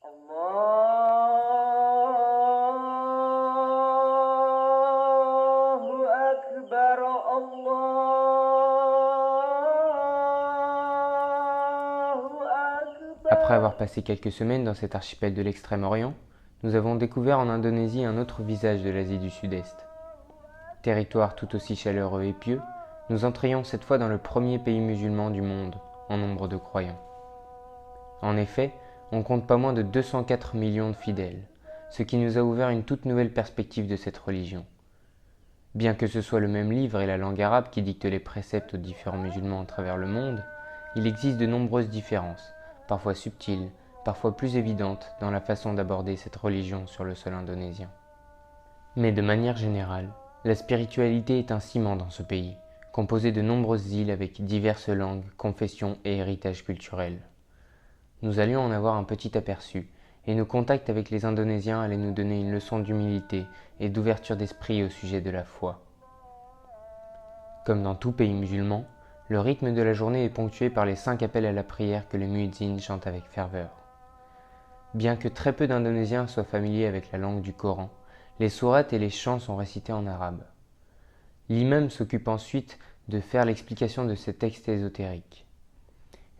Allahu Akbar, Allahu Après Akbar. avoir passé quelques semaines dans cet archipel de l'Extrême-Orient, nous avons découvert en Indonésie un autre visage de l'Asie du Sud-Est. Territoire tout aussi chaleureux et pieux, nous entrions cette fois dans le premier pays musulman du monde en nombre de croyants. En effet, on compte pas moins de 204 millions de fidèles, ce qui nous a ouvert une toute nouvelle perspective de cette religion. Bien que ce soit le même livre et la langue arabe qui dictent les préceptes aux différents musulmans à travers le monde, il existe de nombreuses différences, parfois subtiles, parfois plus évidentes dans la façon d'aborder cette religion sur le sol indonésien. Mais de manière générale, la spiritualité est un ciment dans ce pays, composé de nombreuses îles avec diverses langues, confessions et héritages culturels. Nous allions en avoir un petit aperçu, et nos contacts avec les Indonésiens allaient nous donner une leçon d'humilité et d'ouverture d'esprit au sujet de la foi. Comme dans tout pays musulman, le rythme de la journée est ponctué par les 5 appels à la prière que les muezzins chantent avec ferveur. Bien que très peu d'Indonésiens soient familiers avec la langue du Coran, les sourates et les chants sont récités en arabe. L'imam s'occupe ensuite de faire l'explication de ces textes ésotériques.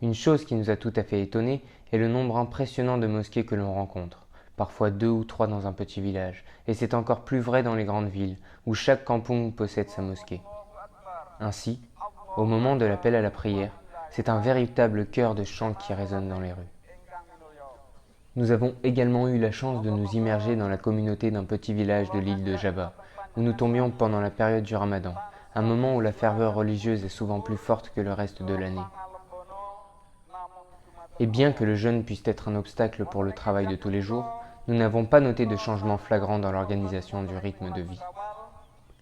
Une chose qui nous a tout à fait étonnés est le nombre impressionnant de mosquées que l'on rencontre, parfois 2 ou 3 dans un petit village, et c'est encore plus vrai dans les grandes villes, où chaque kampung possède sa mosquée. Ainsi, au moment de l'appel à la prière, c'est un véritable chœur de chants qui résonne dans les rues. Nous avons également eu la chance de nous immerger dans la communauté d'un petit village de l'île de Java, où nous tombions pendant la période du Ramadan, un moment où la ferveur religieuse est souvent plus forte que le reste de l'année. Et bien que le jeûne puisse être un obstacle pour le travail de tous les jours, nous n'avons pas noté de changement flagrant dans l'organisation du rythme de vie.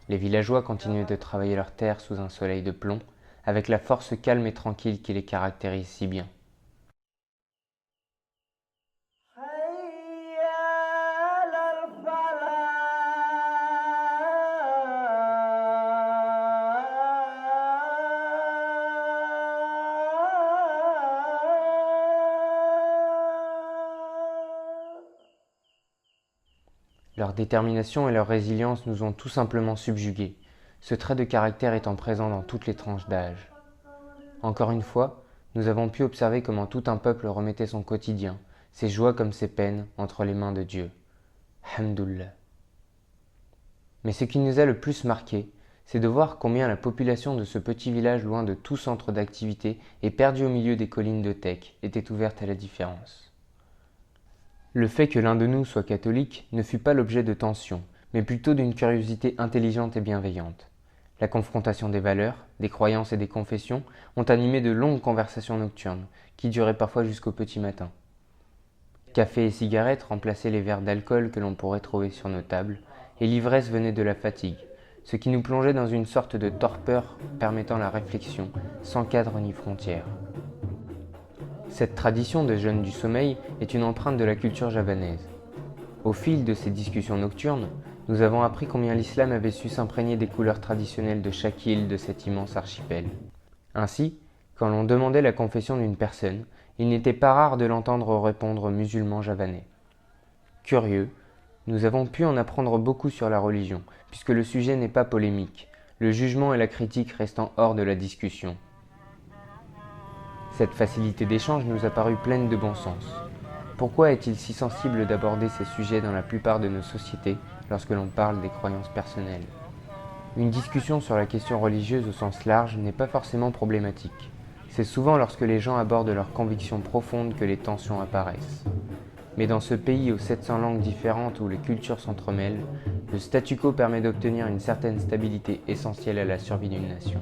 Les villageois continuaient de travailler leurs terres sous un soleil de plomb, avec la force calme et tranquille qui les caractérise si bien. Hayya 'alal falah. Leur détermination et leur résilience nous ont tout simplement subjugués, ce trait de caractère étant présent dans toutes les tranches d'âge. Encore une fois, nous avons pu observer comment tout un peuple remettait son quotidien, ses joies comme ses peines, entre les mains de Dieu. Hamdoullah. Mais ce qui nous a le plus marqué, c'est de voir combien la population de ce petit village loin de tout centre d'activité et perdu au milieu des collines de Tek était ouverte à la différence. Le fait que l'un de nous soit catholique ne fut pas l'objet de tensions, mais plutôt d'une curiosité intelligente et bienveillante. La confrontation des valeurs, des croyances et des confessions ont animé de longues conversations nocturnes, qui duraient parfois jusqu'au petit matin. Café et cigarettes remplaçaient les verres d'alcool que l'on pourrait trouver sur nos tables, et l'ivresse venait de la fatigue, ce qui nous plongeait dans une sorte de torpeur permettant la réflexion, sans cadre ni frontières. Cette tradition de jeûne du sommeil est une empreinte de la culture javanaise. Au fil de ces discussions nocturnes, nous avons appris combien l'islam avait su s'imprégner des couleurs traditionnelles de chaque île de cet immense archipel. Ainsi, quand l'on demandait la confession d'une personne, il n'était pas rare de l'entendre répondre musulman javanais. Curieux, nous avons pu en apprendre beaucoup sur la religion, puisque le sujet n'est pas polémique, le jugement et la critique restant hors de la discussion. Cette facilité d'échange nous a paru pleine de bon sens. Pourquoi est-il si sensible d'aborder ces sujets dans la plupart de nos sociétés lorsque l'on parle des croyances personnelles ? Une discussion sur la question religieuse au sens large n'est pas forcément problématique. C'est souvent lorsque les gens abordent leurs convictions profondes que les tensions apparaissent. Mais dans ce pays aux 700 langues différentes où les cultures s'entremêlent, le statu quo permet d'obtenir une certaine stabilité essentielle à la survie d'une nation.